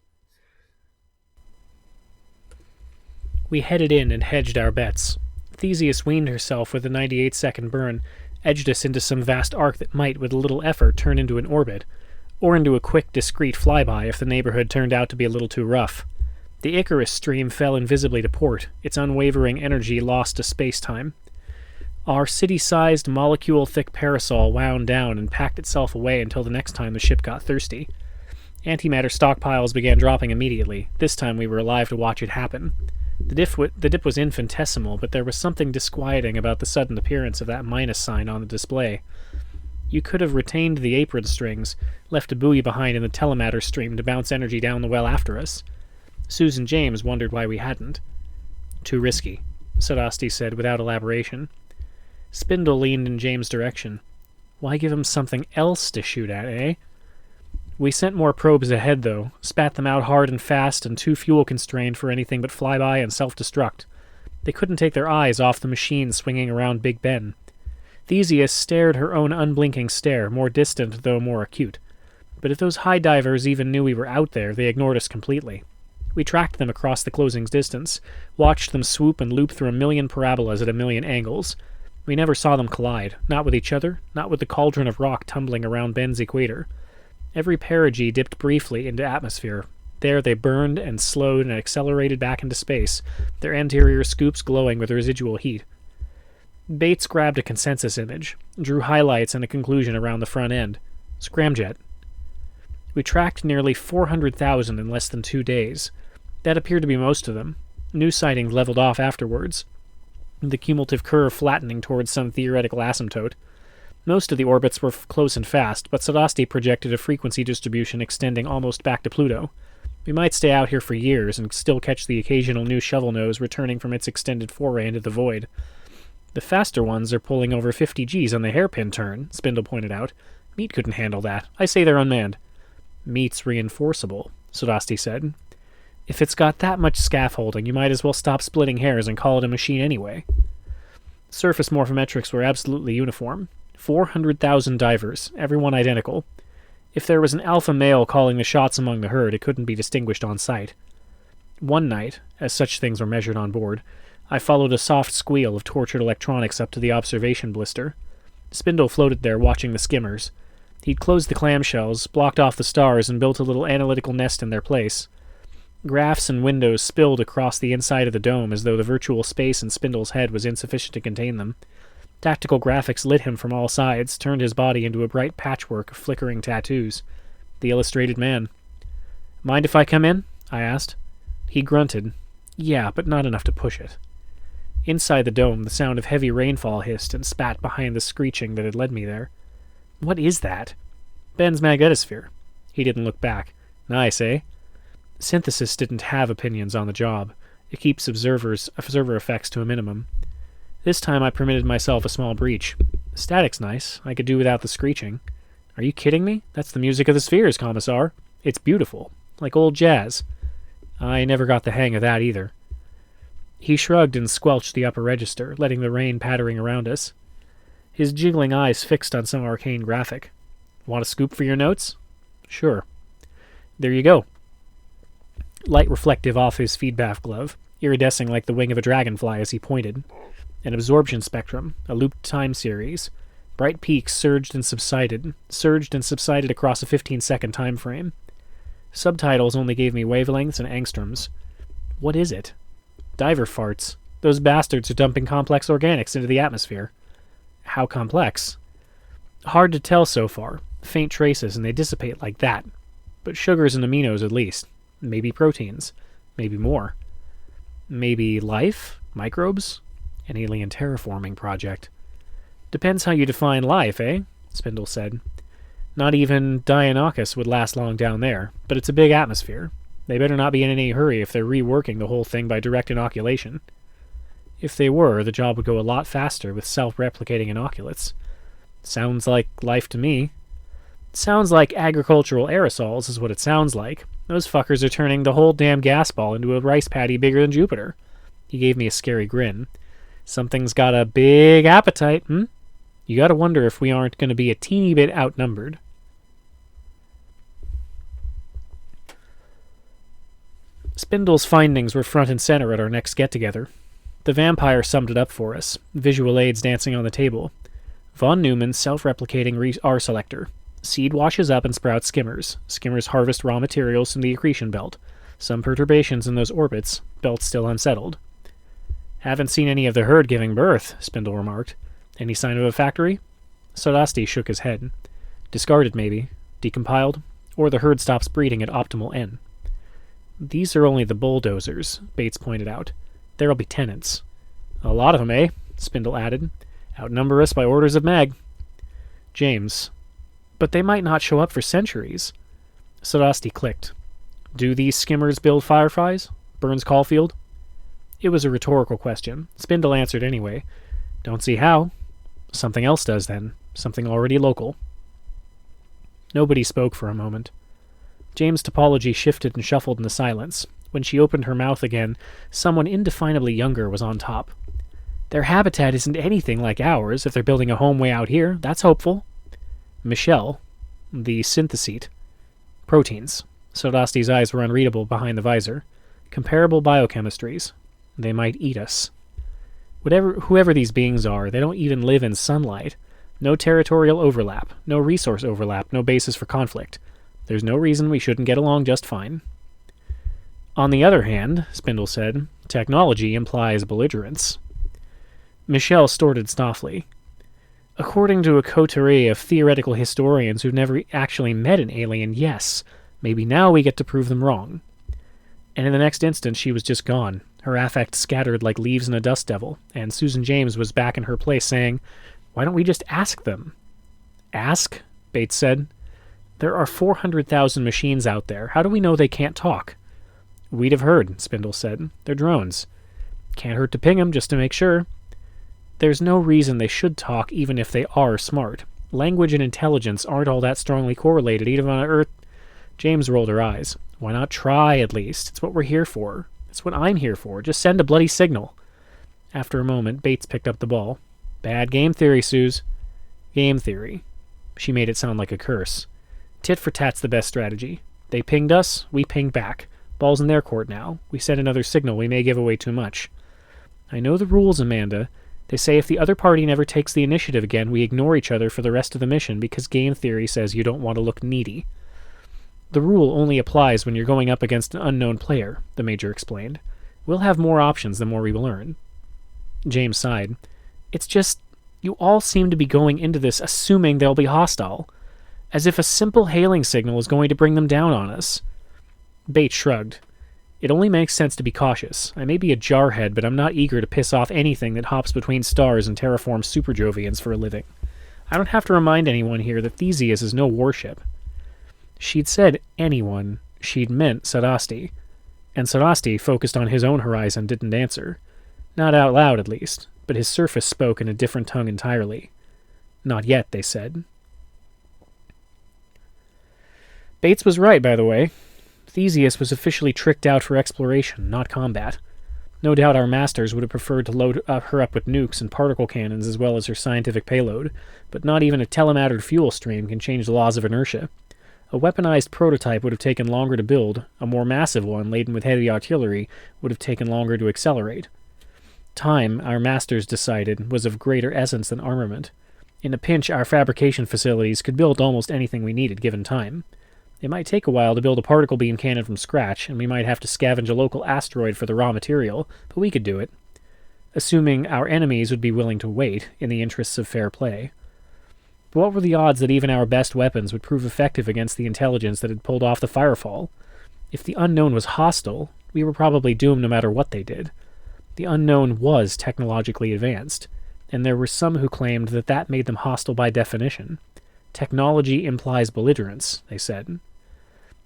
We headed in and hedged our bets. Theseus weaned herself with a 98-second burn, edged us into some vast arc that might, with a little effort, turn into an orbit, or into a quick, discreet flyby if the neighborhood turned out to be a little too rough. The Icarus stream fell invisibly to port, its unwavering energy lost to space-time. Our city-sized, molecule-thick parasol wound down and packed itself away until the next time the ship got thirsty. Antimatter stockpiles began dropping immediately. This time we were alive to watch it happen. The dip was infinitesimal, but there was something disquieting about the sudden appearance of that minus sign on the display. You could have retained the apron strings, left a buoy behind in the telematter stream to bounce energy down the well after us. Susan James wondered why we hadn't. Too risky, Sadasti said without elaboration. Spindle leaned in James' direction. Why give him something else to shoot at, eh? We sent more probes ahead, though, spat them out hard and fast and too fuel-constrained for anything but flyby and self-destruct. They couldn't take their eyes off the machine swinging around Big Ben. Theseus stared her own unblinking stare, more distant though more acute. But if those high divers even knew we were out there, they ignored us completely. We tracked them across the closing distance, watched them swoop and loop through a million parabolas at a million angles. We never saw them collide, not with each other, not with the cauldron of rock tumbling around Ben's equator. Every perigee dipped briefly into atmosphere. There they burned and slowed and accelerated back into space, their anterior scoops glowing with residual heat. Bates grabbed a consensus image, drew highlights and a conclusion around the front end. Scramjet. We tracked nearly 400,000 in less than 2 days. That appeared to be most of them. New sightings leveled off afterwards, the cumulative curve flattening towards some theoretical asymptote. Most of the orbits were close and fast, but Sadasti projected a frequency distribution extending almost back to Pluto. We might stay out here for years and still catch the occasional new shovel nose returning from its extended foray into the void. The faster ones are pulling over 50 Gs on the hairpin turn, Spindle pointed out. Meat couldn't handle that. I say they're unmanned. Meat's reinforceable, Sadasti said. If it's got that much scaffolding, you might as well stop splitting hairs and call it a machine anyway. Surface morphometrics were absolutely uniform. 400,000 divers, everyone identical. If there was an alpha male calling the shots among the herd, it couldn't be distinguished on sight. One night, as such things were measured on board, I followed a soft squeal of tortured electronics up to the observation blister. Spindle floated there watching the skimmers. He'd closed the clamshells, blocked off the stars, and built a little analytical nest in their place. Graphs and windows spilled across the inside of the dome as though the virtual space in Spindle's head was insufficient to contain them. Tactical graphics lit him from all sides, turned his body into a bright patchwork of flickering tattoos. The illustrated man. "Mind if I come in?" I asked. He grunted. Yeah, but not enough to push it. Inside the dome, the sound of heavy rainfall hissed and spat behind the screeching that had led me there. What is that? Ben's magnetosphere. He didn't look back. Nice, eh? Synthesis didn't have opinions on the job. It keeps observer effects to a minimum. This time I permitted myself a small breach. Static's nice. I could do without the screeching. Are you kidding me? That's the music of the spheres, Commissar. It's beautiful. Like old jazz. I never got the hang of that either. He shrugged and squelched the upper register, letting the rain pattering around us. His jiggling eyes fixed on some arcane graphic. Want a scoop for your notes? Sure. There you go. Light reflective off his feedback glove, iridescing like the wing of a dragonfly as he pointed. An absorption spectrum, a looped time series. Bright peaks surged and subsided across a 15-second time frame. Subtitles only gave me wavelengths and angstroms. What is it? Diver farts. Those bastards are dumping complex organics into the atmosphere. How complex? Hard to tell so far. Faint traces, and they dissipate like that. But sugars and aminos at least. Maybe proteins. Maybe more. Maybe life? Microbes? An alien terraforming project. Depends how you define life, eh? Spindle said. Not even Dionysus would last long down there, but it's a big atmosphere. They better not be in any hurry if they're reworking the whole thing by direct inoculation. If they were, the job would go a lot faster with self-replicating inoculates. Sounds like life to me. Sounds like agricultural aerosols is what it sounds like. Those fuckers are turning the whole damn gas ball into a rice paddy bigger than Jupiter. He gave me a scary grin. Something's got a big appetite, You gotta wonder if we aren't going to be a teeny bit outnumbered. Spindle's findings were front and center at our next get-together. The vampire summed it up for us, visual aids dancing on the table. Von Neumann's self-replicating R selector. Seed washes up and sprouts skimmers. Skimmers harvest raw materials from the accretion belt. Some perturbations in those orbits, belt still unsettled. Haven't seen any of the herd giving birth, Spindle remarked. Any sign of a factory? Sodasti shook his head. Discarded, maybe. Decompiled. Or the herd stops breeding at optimal N. These are only the bulldozers, Bates pointed out. There'll be tenants. A lot of them, eh? Spindle added. Outnumber us by orders of mag. James. But they might not show up for centuries. Sodasti clicked. Do these skimmers build fireflies? Burns Caulfield? It was a rhetorical question. Spindle answered anyway. Don't see how. Something else does, then. Something already local. Nobody spoke for a moment. James' topology shifted and shuffled in the silence. When she opened her mouth again, someone indefinably younger was on top. Their habitat isn't anything like ours. If they're building a home way out here, that's hopeful. Michelle, the synthesite. Proteins. Sodasti's eyes were unreadable behind the visor. Comparable biochemistries. They might eat us. Whoever these beings are, they don't even live in sunlight. No territorial overlap, no resource overlap, no basis for conflict. There's no reason we shouldn't get along just fine. On the other hand, Spindle said, technology implies belligerence. Michelle snorted softly. According to a coterie of theoretical historians who've never actually met an alien, yes, maybe now we get to prove them wrong. And in the next instant she was just gone, her affect scattered like leaves in a dust devil, and Susan James was back in her place saying, Why don't we just ask them? Ask? Bates said. There are 400,000 machines out there. How do we know they can't talk? We'd have heard, Spindle said. They're drones. Can't hurt to ping them just to make sure. There's no reason they should talk even if they are smart. Language and intelligence aren't all that strongly correlated even on Earth. James rolled her eyes. Why not try, at least? It's what we're here for. It's what I'm here for. Just send a bloody signal. After a moment, Bates picked up the ball. Bad game theory, Suze. Game theory. She made it sound like a curse. Tit for tat's the best strategy. They pinged us, we pinged back. Ball's in their court now. We send another signal, we may give away too much. I know the rules, Amanda. They say if the other party never takes the initiative again, we ignore each other for the rest of the mission because game theory says you don't want to look needy. The rule only applies when you're going up against an unknown player, the Major explained. We'll have more options the more we learn. James sighed. It's just, you all seem to be going into this assuming they'll be hostile, as if a simple hailing signal is going to bring them down on us. Bates shrugged. It only makes sense to be cautious. I may be a jarhead, but I'm not eager to piss off anything that hops between stars and terraforms superjovians for a living. I don't have to remind anyone here that Theseus is no warship. She'd said anyone. She'd meant Sodasti. And Sodasti, focused on his own horizon, didn't answer. Not out loud, at least, but his surface spoke in a different tongue entirely. Not yet, they said. Bates was right, by the way. Theseus was officially tricked out for exploration, not combat. No doubt our masters would have preferred to load her up with nukes and particle cannons as well as her scientific payload, but not even a telemattered fuel stream can change the laws of inertia. A weaponized prototype would have taken longer to build, a more massive one laden with heavy artillery would have taken longer to accelerate. Time, our masters decided, was of greater essence than armament. In a pinch, our fabrication facilities could build almost anything we needed given time. It might take a while to build a particle beam cannon from scratch, and we might have to scavenge a local asteroid for the raw material, but we could do it. Assuming our enemies would be willing to wait, in the interests of fair play. But what were the odds that even our best weapons would prove effective against the intelligence that had pulled off the firefall? If the unknown was hostile, we were probably doomed no matter what they did. The unknown was technologically advanced, and there were some who claimed that that made them hostile by definition. Technology implies belligerence, they said.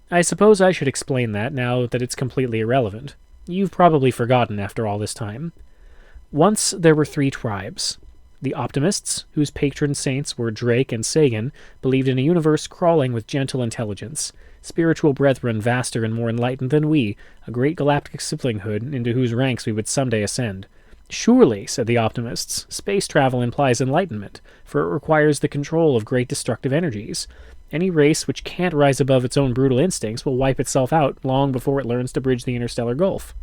I suppose I should explain that now that it's completely irrelevant. You've probably forgotten after all this time. Once there were 3 tribes. The optimists, whose patron saints were Drake and Sagan, believed in a universe crawling with gentle intelligence, spiritual brethren vaster and more enlightened than we, a great galactic siblinghood into whose ranks we would someday ascend. Surely, said the optimists, space travel implies enlightenment, for it requires the control of great destructive energies. Any race which can't rise above its own brutal instincts will wipe itself out long before it learns to bridge the interstellar gulf.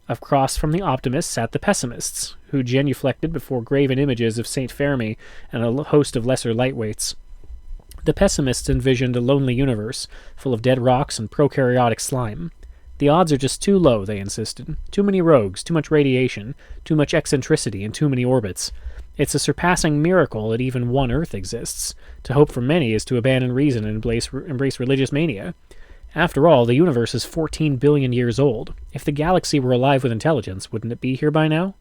Across from the optimists sat the pessimists, who genuflected before graven images of Saint Fermi and a host of lesser lightweights. The pessimists envisioned a lonely universe, full of dead rocks and prokaryotic slime. The odds are just too low, they insisted. Too many rogues, too much radiation, too much eccentricity, and too many orbits. It's a surpassing miracle that even one Earth exists. To hope for many is to abandon reason and embrace religious mania. After all, the universe is 14 billion years old. If the galaxy were alive with intelligence, wouldn't it be here by now?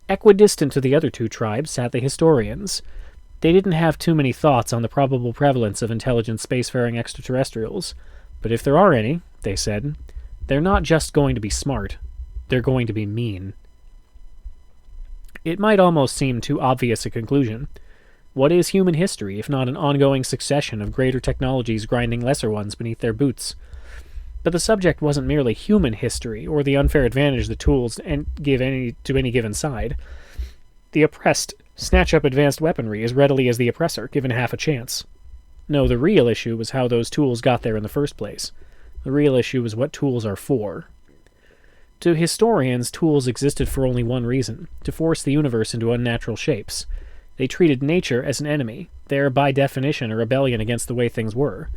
Equidistant to the other 2 tribes sat the historians. They didn't have too many thoughts on the probable prevalence of intelligent spacefaring extraterrestrials. But if there are any, they said, they're not just going to be smart. They're going to be mean. It might almost seem too obvious a conclusion. What is human history, if not an ongoing succession of greater technologies grinding lesser ones beneath their boots? But the subject wasn't merely human history, or the unfair advantage the tools give to any given side. The oppressed snatch up advanced weaponry as readily as the oppressor, given half a chance. No, the real issue was how those tools got there in the first place. The real issue was what tools are for. To historians, tools existed for only one reason, to force the universe into unnatural shapes. They treated nature as an enemy. They're, by definition, a rebellion against the way things were.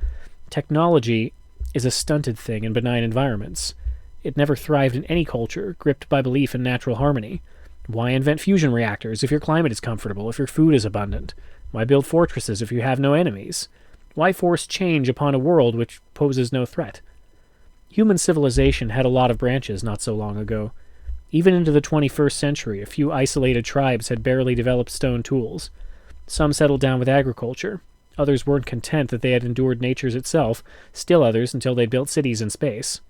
Technology is a stunted thing in benign environments. It never thrived in any culture, gripped by belief in natural harmony. Why invent fusion reactors if your climate is comfortable, if your food is abundant? Why build fortresses if you have no enemies? Why force change upon a world which poses no threat? Human civilization had a lot of branches not so long ago. Even into the 21st century, a few isolated tribes had barely developed stone tools. Some settled down with agriculture. Others weren't content that they had endured nature's itself, still others until they built cities in space.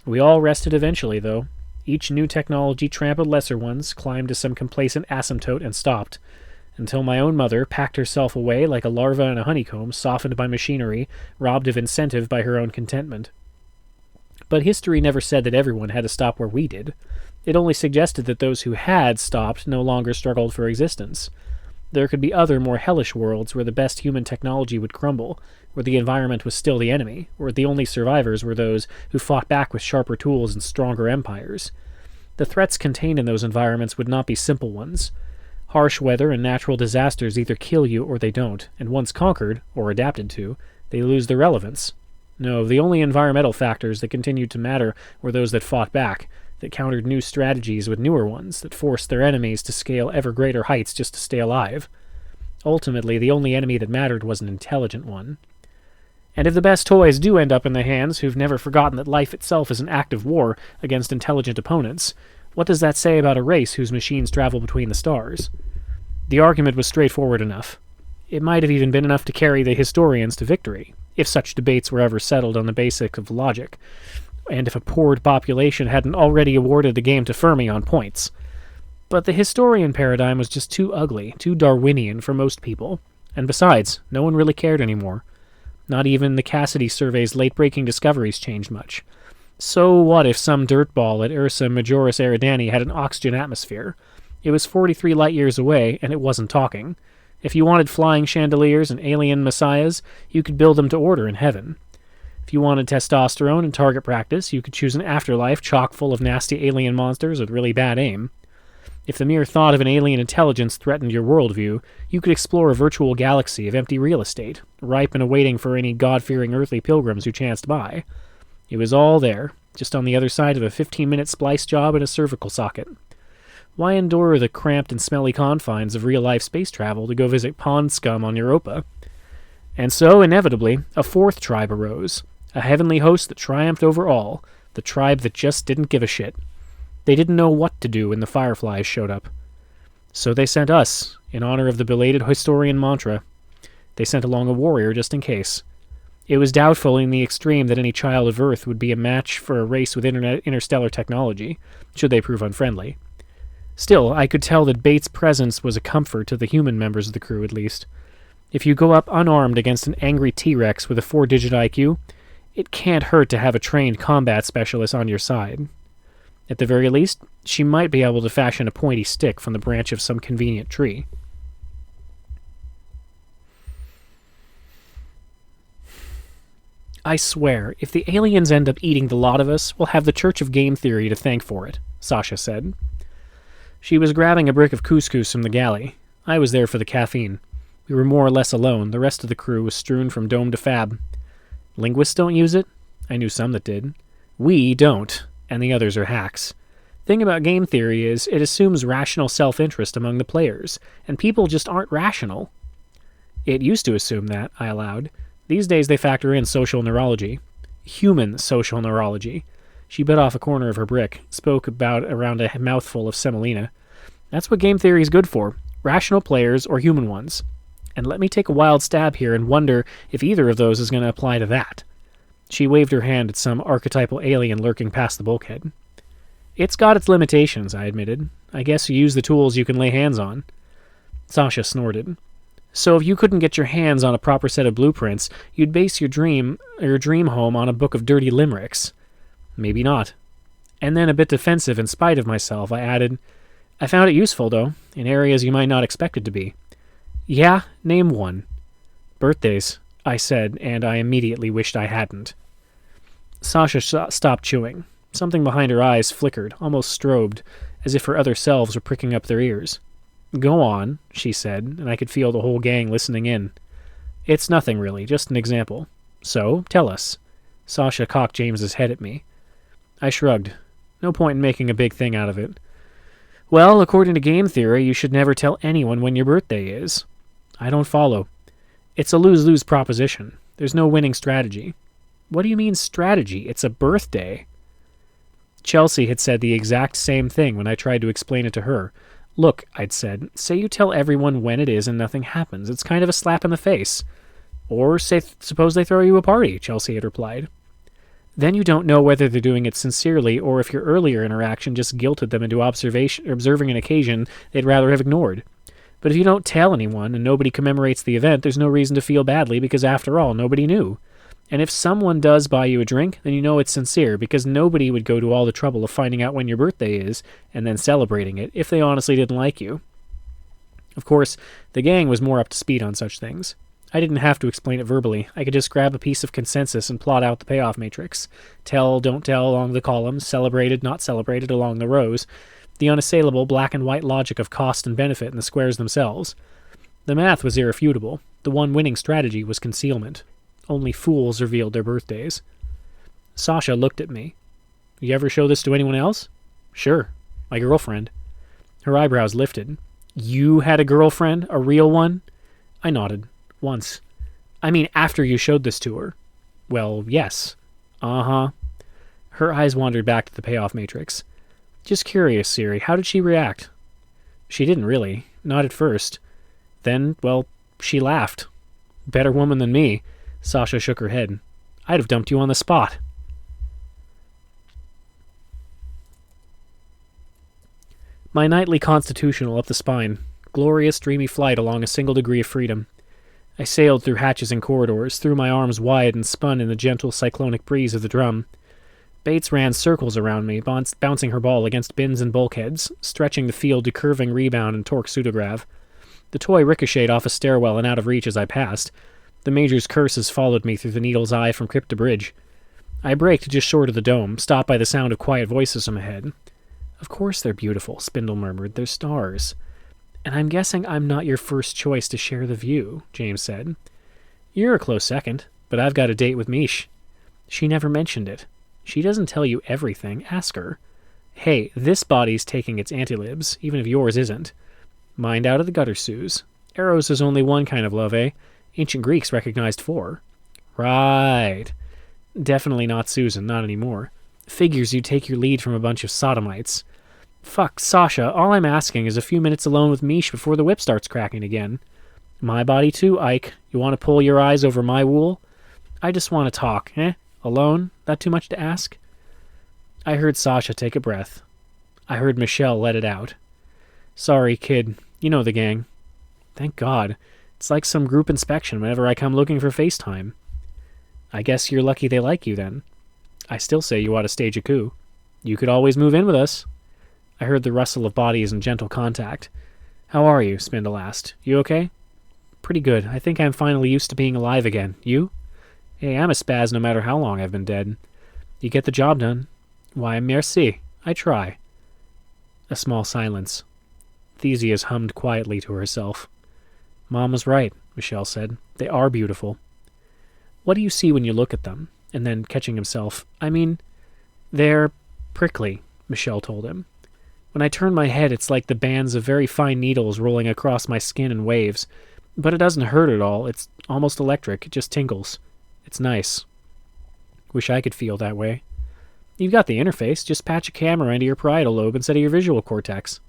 We all rested eventually, though. Each new technology trampled lesser ones, climbed to some complacent asymptote, and stopped, until my own mother packed herself away like a larva in a honeycomb, softened by machinery, robbed of incentive by her own contentment. But history never said that everyone had to stop where we did. It only suggested that those who had stopped no longer struggled for existence. There could be other, more hellish worlds where the best human technology would crumble, where the environment was still the enemy, where the only survivors were those who fought back with sharper tools and stronger empires. The threats contained in those environments would not be simple ones. Harsh weather and natural disasters either kill you or they don't, and once conquered, or adapted to, they lose their relevance. No, the only environmental factors that continued to matter were those that fought back, that countered new strategies with newer ones, that forced their enemies to scale ever greater heights just to stay alive. Ultimately, the only enemy that mattered was an intelligent one. And if the best toys do end up in the hands who've never forgotten that life itself is an act of war against intelligent opponents, what does that say about a race whose machines travel between the stars? The argument was straightforward enough. It might have even been enough to carry the historians to victory, if such debates were ever settled on the basics of logic, and if a poured population hadn't already awarded the game to Fermi on points. But the historian paradigm was just too ugly, too Darwinian for most people, and besides, no one really cared anymore. Not even the Cassidy survey's late-breaking discoveries changed much. So what if some dirtball at Ursa Majoris Eridani had an oxygen atmosphere? It was 43 light-years away, and it wasn't talking. If you wanted flying chandeliers and alien messiahs, you could build them to order in heaven. If you wanted testosterone and target practice, you could choose an afterlife chock full of nasty alien monsters with really bad aim. If the mere thought of an alien intelligence threatened your worldview, you could explore a virtual galaxy of empty real estate, ripe and awaiting for any God-fearing earthly pilgrims who chanced by. It was all there, just on the other side of a 15-minute splice job in a cervical socket. Why endure the cramped and smelly confines of real-life space travel to go visit pond scum on Europa? And so, inevitably, a fourth tribe arose, a heavenly host that triumphed over all, the tribe that just didn't give a shit. They didn't know what to do when the Fireflies showed up. So they sent us, in honor of the belated historian mantra. They sent along a warrior just in case. It was doubtful in the extreme that any child of Earth would be a match for a race with interstellar technology, should they prove unfriendly. Still, I could tell that Bates' presence was a comfort to the human members of the crew, at least. If you go up unarmed against an angry T-Rex with a 4-digit IQ, it can't hurt to have a trained combat specialist on your side. At the very least, she might be able to fashion a pointy stick from the branch of some convenient tree. I swear, if the aliens end up eating the lot of us, we'll have the Church of Game Theory to thank for it, Sasha said. She was grabbing a brick of couscous from the galley. I was there for the caffeine. We were more or less alone. The rest of the crew was strewn from dome to fab. Linguists don't use it? I knew some that did. We don't, and the others are hacks. Thing about game theory is, it assumes rational self-interest among the players, and people just aren't rational. It used to assume that, I allowed. These days they factor in social neurology. Human social neurology. She bit off a corner of her brick, spoke about around a mouthful of semolina. That's what game theory is good for. Rational players or human ones. And let me take a wild stab here and wonder if either of those is going to apply to that. She waved her hand at some archetypal alien lurking past the bulkhead. It's got its limitations, I admitted. I guess you use the tools you can lay hands on. Sasha snorted. So if you couldn't get your hands on a proper set of blueprints, you'd base your dream home on a book of dirty limericks. Maybe not. And then, a bit defensive in spite of myself, I added, I found it useful, though, in areas you might not expect it to be. Yeah, name one. Birthdays, I said, and I immediately wished I hadn't. Sasha stopped chewing. Something behind her eyes flickered, almost strobed, as if her other selves were pricking up their ears. Go on, she said, and I could feel the whole gang listening in. It's nothing, really, just an example. So, tell us. Sasha cocked James's head at me. I shrugged. No point in making a big thing out of it. Well, according to game theory, you should never tell anyone when your birthday is. I don't follow. It's a lose-lose proposition. There's no winning strategy. What do you mean strategy? It's a birthday. Chelsea had said the exact same thing when I tried to explain it to her. Look, I'd said, say you tell everyone when it is and nothing happens. It's kind of a slap in the face. Or suppose they throw you a party, Chelsea had replied. Then you don't know whether they're doing it sincerely or if your earlier interaction just guilted them into observing an occasion they'd rather have ignored. But if you don't tell anyone and nobody commemorates the event, there's no reason to feel badly because, after all, nobody knew. And if someone does buy you a drink, then you know it's sincere because nobody would go to all the trouble of finding out when your birthday is and then celebrating it if they honestly didn't like you. Of course, the gang was more up to speed on such things. I didn't have to explain it verbally. I could just grab a piece of consensus and plot out the payoff matrix. Tell, don't tell along the columns, celebrated, not celebrated along the rows. The unassailable black and white logic of cost and benefit in the squares themselves. The math was irrefutable. The one winning strategy was concealment. Only fools revealed their birthdays. Sasha looked at me. You ever show this to anyone else? Sure. My girlfriend. Her eyebrows lifted. You had a girlfriend? A real one? I nodded. Once. I mean, after you showed this to her. Well, yes. Uh-huh. Her eyes wandered back to the payoff matrix. Just curious, Siri, how did she react? She didn't really. Not at first. Then, well, she laughed. Better woman than me. Sasha shook her head. I'd have dumped you on the spot. My nightly constitutional up the spine. Glorious, dreamy flight along a single degree of freedom. I sailed through hatches and corridors, threw my arms wide and spun in the gentle cyclonic breeze of the drum. Bates ran circles around me, bouncing her ball against bins and bulkheads, stretching the field to curving rebound and torque pseudograv. The toy ricocheted off a stairwell and out of reach as I passed. The Major's curses followed me through the needle's eye from crypt to bridge. I braked just short of the dome, stopped by the sound of quiet voices from ahead. Of course they're beautiful, Spindle murmured. They're stars. And I'm guessing I'm not your first choice to share the view, James said. You're a close second, but I've got a date with Mish. She never mentioned it. She doesn't tell you everything. Ask her. Hey, this body's taking its antilibs, even if yours isn't. Mind out of the gutter, Suze. Eros is only one kind of love, eh? Ancient Greeks recognized 4. Right. Definitely not Susan, not anymore. Figures you take your lead from a bunch of sodomites. Fuck, Sasha, all I'm asking is a few minutes alone with Mish before the whip starts cracking again. My body too, Ike. You want to pull your eyes over my wool? I just want to talk, eh? Alone? That too much to ask? I heard Sasha take a breath. I heard Michelle let it out. Sorry, kid. You know the gang. Thank God. It's like some group inspection whenever I come looking for FaceTime. I guess you're lucky they like you, then. I still say you ought to stage a coup. You could always move in with us. I heard the rustle of bodies and gentle contact. How are you? Spindle asked. You okay? Pretty good. I think I'm finally used to being alive again. You? Hey, I'm a spaz no matter how long I've been dead. You get the job done. Why, merci. I try. A small silence. Theseus hummed quietly to herself. Mom was right, Michelle said. They are beautiful. What do you see when you look at them? And then, catching himself, I mean, they're prickly, Michelle told him. When I turn my head, it's like the bands of very fine needles rolling across my skin in waves. But it doesn't hurt at all. It's almost electric. It just tingles. It's nice. Wish I could feel that way. You've got the interface. Just patch a camera into your parietal lobe instead of your visual cortex.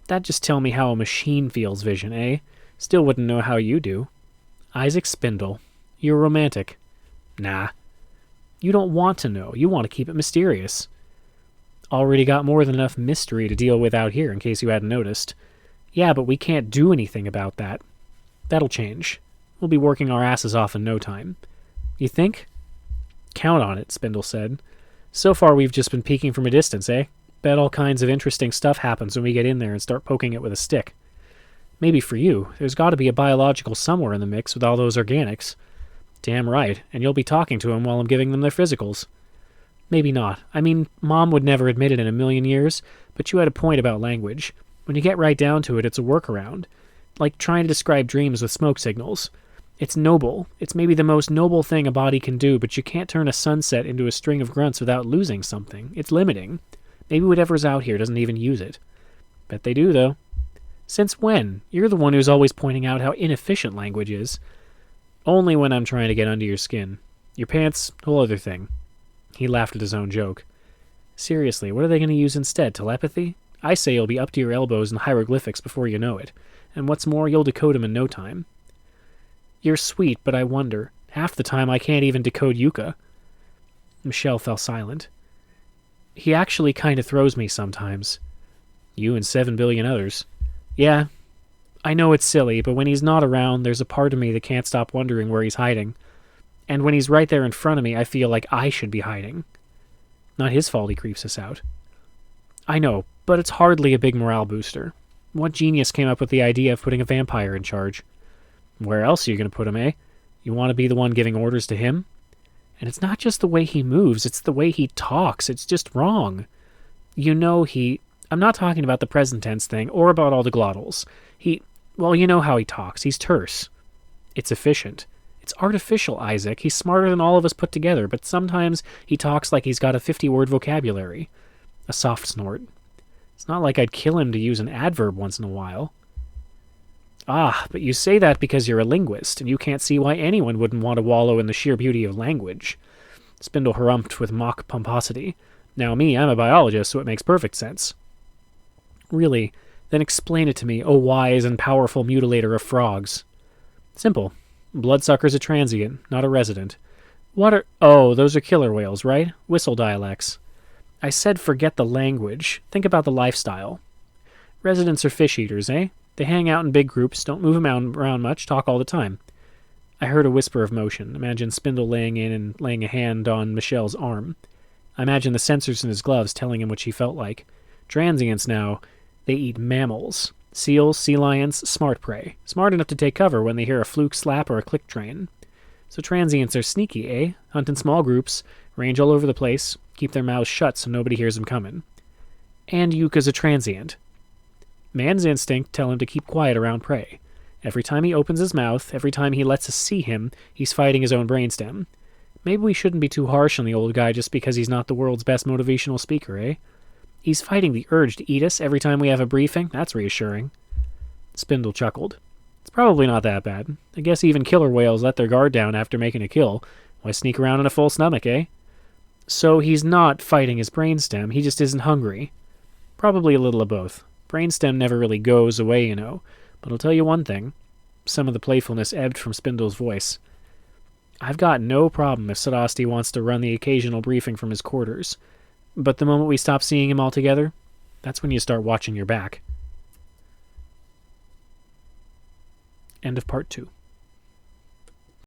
That'd just tell me how a machine feels vision, eh? Still wouldn't know how you do. Isaac Spindle. You're romantic. Nah. You don't want to know. You want to keep it mysterious. Already got more than enough mystery to deal with out here, in case you hadn't noticed. Yeah, but we can't do anything about that. That'll change. We'll be working our asses off in no time. You think? Count on it, Spindle said. So far we've just been peeking from a distance, eh? Bet all kinds of interesting stuff happens when we get in there and start poking it with a stick. Maybe for you, there's got to be a biological somewhere in the mix with all those organics. Damn right, and you'll be talking to them while I'm giving them their physicals. Maybe not. I mean, Mom would never admit it in a million years, but you had a point about language. When you get right down to it, it's a workaround. Like trying to describe dreams with smoke signals. It's noble. It's maybe the most noble thing a body can do, but you can't turn a sunset into a string of grunts without losing something. It's limiting. Maybe whatever's out here doesn't even use it. Bet they do, though. Since when? You're the one who's always pointing out how inefficient language is. Only when I'm trying to get under your skin. Your pants, whole other thing. He laughed at his own joke. Seriously, what are they going to use instead? Telepathy? I say you'll be up to your elbows in hieroglyphics before you know it. And what's more, you'll decode them in no time. You're sweet, but I wonder. Half the time I can't even decode Yucca. Michelle fell silent. He actually kind of throws me sometimes. You and 7 billion others. Yeah, I know it's silly, but when he's not around, there's a part of me that can't stop wondering where he's hiding. And when he's right there in front of me, I feel like I should be hiding. Not his fault he creeps us out. I know, but it's hardly a big morale booster. What genius came up with the idea of putting a vampire in charge? Where else are you going to put him, eh? You want to be the one giving orders to him? And it's not just the way he moves, it's the way he talks. It's just wrong. You know I'm not talking about the present tense thing, or about all the glottals. Well, you know how he talks. He's terse. It's efficient. It's artificial, Isaac. He's smarter than all of us put together, but sometimes he talks like he's got a 50-word vocabulary. A soft snort. It's not like I'd kill him to use an adverb once in a while. Ah, but you say that because you're a linguist, and you can't see why anyone wouldn't want to wallow in the sheer beauty of language. Spindle harumphed with mock pomposity. Now me, I'm a biologist, so it makes perfect sense. Really? Then explain it to me, O wise and powerful mutilator of frogs. Simple. Bloodsucker's a transient, not a resident. Oh, those are killer whales, right? Whistle dialects. I said forget the language. Think about the lifestyle. Residents are fish eaters, eh? They hang out in big groups, don't move around much, talk all the time. I heard a whisper of motion. Imagine Spindle laying in and laying a hand on Michelle's arm. I imagine the sensors in his gloves telling him what she felt like. Transients now, they eat mammals. Seals, sea lions, smart prey. Smart enough to take cover when they hear a fluke slap or a click train. So transients are sneaky, eh? Hunt in small groups, range all over the place, keep their mouths shut so nobody hears them coming. And Yuka's a transient. Man's instinct tell him to keep quiet around prey. Every time he opens his mouth, every time he lets us see him, he's fighting his own brainstem. Maybe we shouldn't be too harsh on the old guy just because he's not the world's best motivational speaker, eh? He's fighting the urge to eat us every time we have a briefing. That's reassuring. Spindle chuckled. It's probably not that bad. I guess even killer whales let their guard down after making a kill. Why sneak around on a full stomach, eh? So he's not fighting his brainstem, he just isn't hungry. Probably a little of both. Brainstem never really goes away, you know. But I'll tell you one thing. Some of the playfulness ebbed from Spindle's voice. I've got no problem if Sadasti wants to run the occasional briefing from his quarters. But the moment we stop seeing him altogether, that's when you start watching your back. End of part 2.